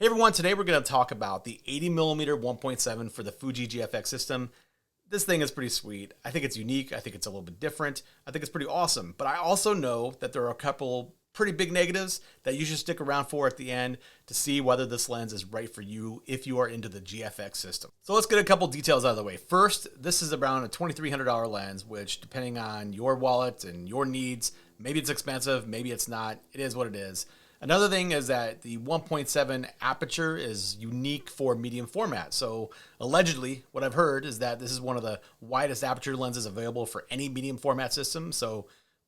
Hey everyone, today we're going to talk about the 80mm 1.7 for the Fuji GFX system. This thing is pretty sweet. I think it's unique. I think it's a little bit different. I think it's pretty awesome. But I also know that there are a couple pretty big negatives that you should stick around for at the end to see whether this lens is right for you if you are into the GFX system. So let's get a couple details out of the way. First, this is around a $2,300 lens, which depending on your wallet and your needs, maybe it's expensive, maybe it's not. It is what it is. Another thing is that the 1.7 aperture is unique for medium format. So allegedly, what I've heard is that this is one of the widest aperture lenses available for any medium format system. So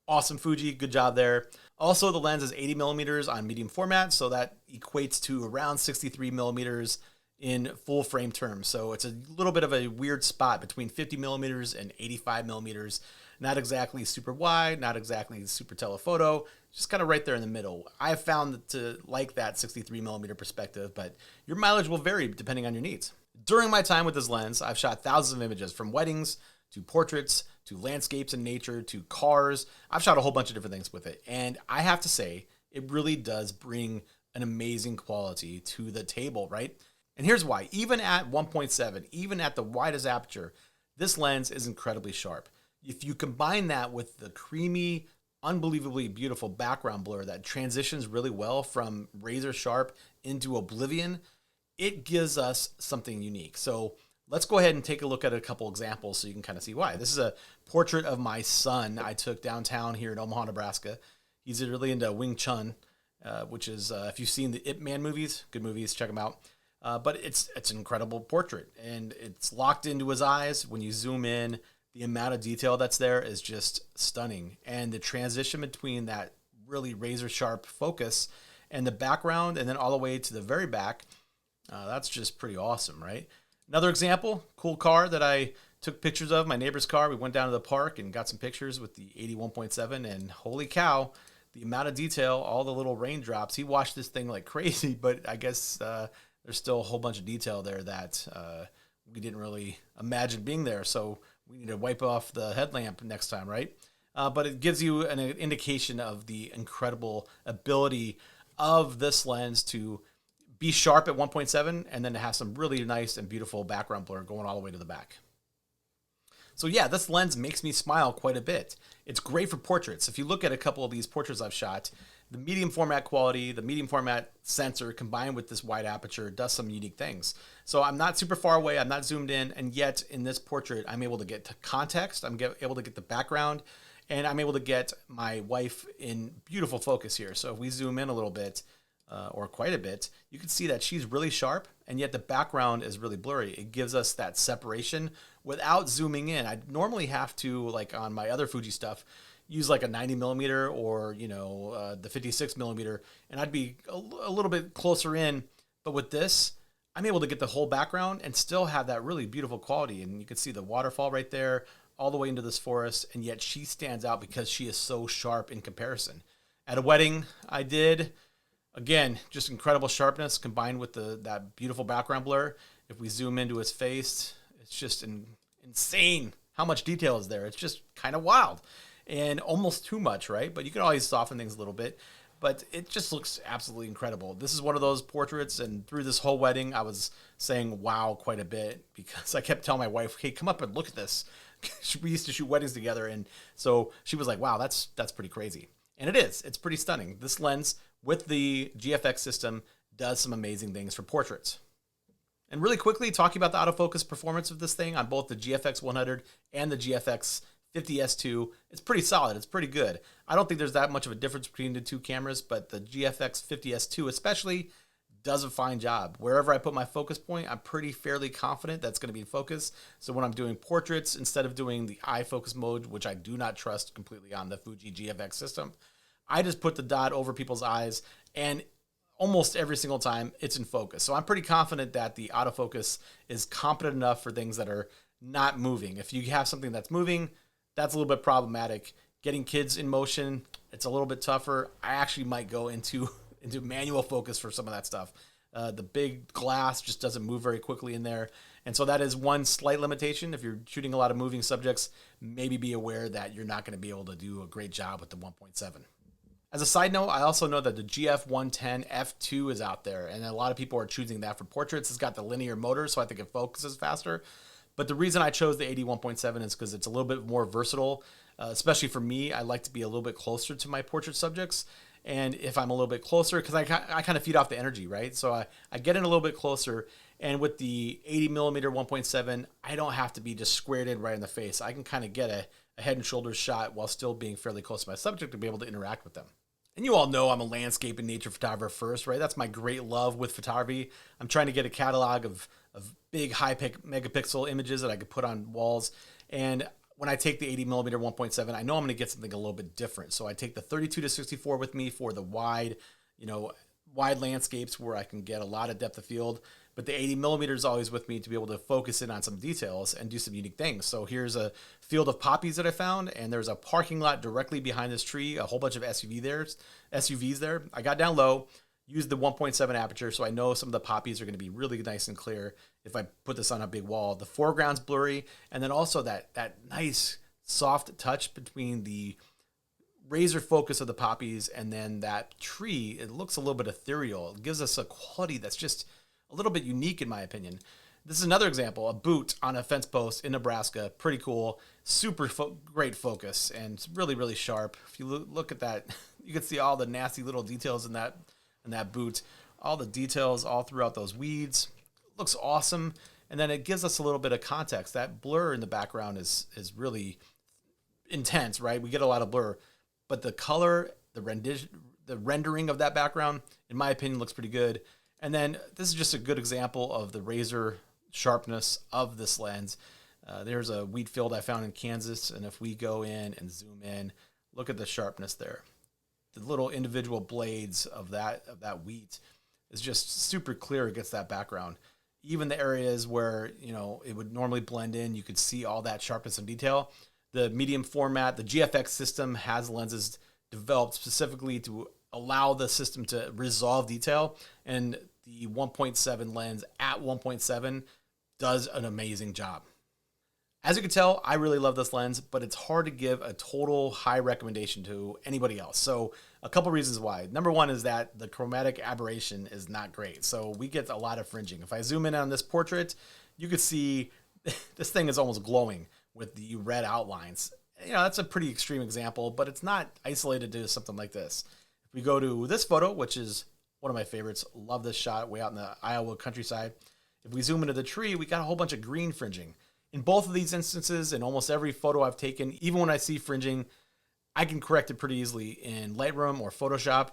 awesome, Fuji, good job there. Also, the lens is 80 millimeters on medium format, so that equates to around 63 millimeters in full frame terms. So it's a little bit of a weird spot between 50 millimeters and 85 millimeters. Not exactly super wide, not exactly super telephoto, just kind of right there in the middle. I've found to like that 63 millimeter perspective, but your mileage will vary depending on your needs. During my time with this lens, I've shot thousands of images, from weddings to portraits to landscapes and nature to cars. I've shot a whole bunch of different things with it, and I have to say, it really does bring an amazing quality to the table, right? And here's why. Even at 1.7, even at the widest aperture, this lens is incredibly sharp. If you combine that with the creamy, unbelievably beautiful background blur that transitions really well from razor sharp into oblivion, it gives us something unique. So let's go ahead and take a look at a couple examples so you can kind of see why. This is a portrait of my son I took downtown here in Omaha, Nebraska. He's really into Wing Chun, which is, if you've seen the Ip Man movies, good movies, check them out. But it's an incredible portrait, and it's locked into his eyes. When you zoom in, the amount of detail that's there is just stunning. And the transition between that really razor sharp focus and the background and then all the way to the very back, that's just pretty awesome, right? Another example, cool car that I took pictures of, my neighbor's car. We went down to the park and got some pictures with the 81.7, and holy cow, the amount of detail, all the little raindrops. He watched this thing like crazy, but I guess there's still a whole bunch of detail there that we didn't really imagine being there. So we need to wipe off the headlamp next time, right? But it gives you an indication of the incredible ability of this lens to be sharp at 1.7 and then to have some really nice and beautiful background blur going all the way to the back. So yeah, this lens makes me smile quite a bit. It's great for portraits. If you look at a couple of these portraits I've shot, the medium format quality, the medium format sensor combined with this wide aperture does some unique things. So I'm not super far away, I'm not zoomed in, and yet in this portrait, I'm able to get to context, I'm able to get the background, and I'm able to get my wife in beautiful focus here. So if we zoom in a little bit, or quite a bit, you can see that she's really sharp, and yet the background is really blurry. It gives us that separation without zooming in. I normally have to, like on my other Fuji stuff, use like a 90 millimeter or, the 56 millimeter, and I'd be a little bit closer in. But with this, I'm able to get the whole background and still have that really beautiful quality. And you can see the waterfall right there all the way into this forest, and yet she stands out because she is so sharp in comparison. At a wedding I did, again, just incredible sharpness combined with that beautiful background blur. If we zoom into his face, it's just insane how much detail is there. It's just kind of wild and almost too much, right? But you can always soften things a little bit. But it just looks absolutely incredible. This is one of those portraits, and through this whole wedding, I was saying wow quite a bit because I kept telling my wife, hey, come up and look at this. We used to shoot weddings together, and so she was like, wow, that's pretty crazy. And it is. It's pretty stunning. This lens with the GFX system does some amazing things for portraits. And really quickly, talking about the autofocus performance of this thing on both the GFX 100 and the GFX 50S2, it's pretty solid. It's pretty good. I don't think there's that much of a difference between the two cameras, but the GFX 50S2 especially does a fine job. Wherever I put my focus point, I'm pretty fairly confident that's going to be in focus. So when I'm doing portraits, instead of doing the eye focus mode, which I do not trust completely on the Fuji GFX system, I just put the dot over people's eyes, and almost every single time it's in focus. So I'm pretty confident that the autofocus is competent enough for things that are not moving. If you have something that's moving, that's a little bit problematic. Getting kids in motion, it's a little bit tougher. I actually might go into manual focus for some of that stuff. The big glass just doesn't move very quickly in there. And so that is one slight limitation. If you're shooting a lot of moving subjects, maybe be aware that you're not going to be able to do a great job with the 1.7. As a side note, I also know that the GF110 f2 is out there, and a lot of people are choosing that for portraits. It's got the linear motor, so I think it focuses faster. But the reason I chose the 81.7 is because it's a little bit more versatile, especially for me. I like to be a little bit closer to my portrait subjects. And if I'm a little bit closer, because I kind of feed off the energy, right? So I get in a little bit closer. And with the 80 millimeter 1.7, I don't have to be just squared in right in the face. I can kind of get a head and shoulders shot while still being fairly close to my subject to be able to interact with them. And you all know I'm a landscape and nature photographer first, right? That's my great love with photography. I'm trying to get a catalog of big high megapixel images that I could put on walls. And when I take the 80 millimeter 1.7, I know I'm going to get something a little bit different. So I take the 32 to 64 with me for the wide landscapes where I can get a lot of depth of field. But the 80 millimeter is always with me to be able to focus in on some details and do some unique things. So here's a field of poppies that I found, and there's a parking lot directly behind this tree, a whole bunch of SUVs there. I got down low, used the 1.7 aperture, so I know some of the poppies are going to be really nice and clear if I put this on a big wall. The foreground's blurry, and then also that nice soft touch between the razor focus of the poppies and then that tree. It looks a little bit ethereal. It gives us a quality that's just a little bit unique in my opinion. This is another example, a boot on a fence post in Nebraska. Pretty cool, super great focus, and it's really, really sharp. If you look at that, you can see all the nasty little details in that boot, all the details all throughout those weeds. Looks awesome, and then it gives us a little bit of context. That blur in the background is really intense, right? We get a lot of blur, but the color, the rendering of that background, in my opinion, looks pretty good. And then this is just a good example of the razor sharpness of this lens. There's a wheat field I found in Kansas, and if we go in and zoom in, look at the sharpness there. The little individual blades of that wheat is just super clear against that background. Even the areas where it would normally blend in, you could see all that sharpness and detail. The medium format, the GFX system has lenses developed specifically to allow the system to resolve detail, and the 1.7 lens at 1.7 does an amazing job. As you can tell, I really love this lens, but it's hard to give a total high recommendation to anybody else. So a couple reasons why. Number one is that the chromatic aberration is not great. So we get a lot of fringing. If I zoom in on this portrait, you can see this thing is almost glowing with the red outlines. That's a pretty extreme example, but it's not isolated to something like this. If we go to this photo, which is one of my favorites, love this shot way out in the Iowa countryside. If we zoom into the tree, we got a whole bunch of green fringing. In both of these instances, in almost every photo I've taken, even when I see fringing, I can correct it pretty easily in Lightroom or Photoshop,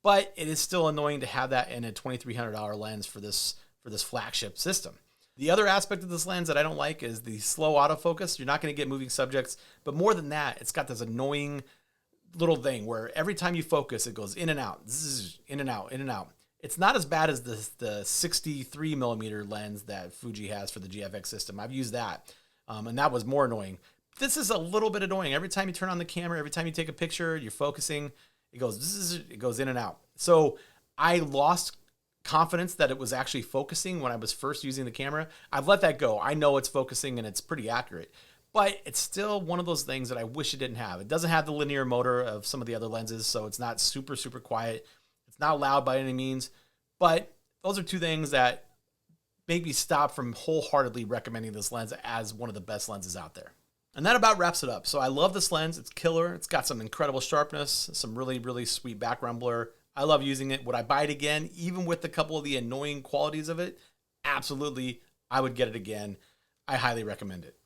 but it is still annoying to have that in a $2,300 lens for this flagship system. The other aspect of this lens that I don't like is the slow autofocus. You're not going to get moving subjects, but more than that, it's got this annoying little thing where every time you focus, it goes in and out, in and out, in and out. It's not as bad as the 63 millimeter lens that Fuji has for the GFX system. I've used that, and that was more annoying. This is a little bit annoying. Every time you turn on the camera, every time you take a picture, you're focusing, it goes in and out. So I lost confidence that it was actually focusing when I was first using the camera. I've let that go. I know it's focusing and it's pretty accurate, but it's still one of those things that I wish it didn't have. It doesn't have the linear motor of some of the other lenses, so it's not super, super quiet. It's not loud by any means, but those are two things that make me stop from wholeheartedly recommending this lens as one of the best lenses out there. And that about wraps it up. So I love this lens. It's killer. It's got some incredible sharpness, some really, really sweet background blur. I love using it. Would I buy it again, even with a couple of the annoying qualities of it? Absolutely. I would get it again. I highly recommend it.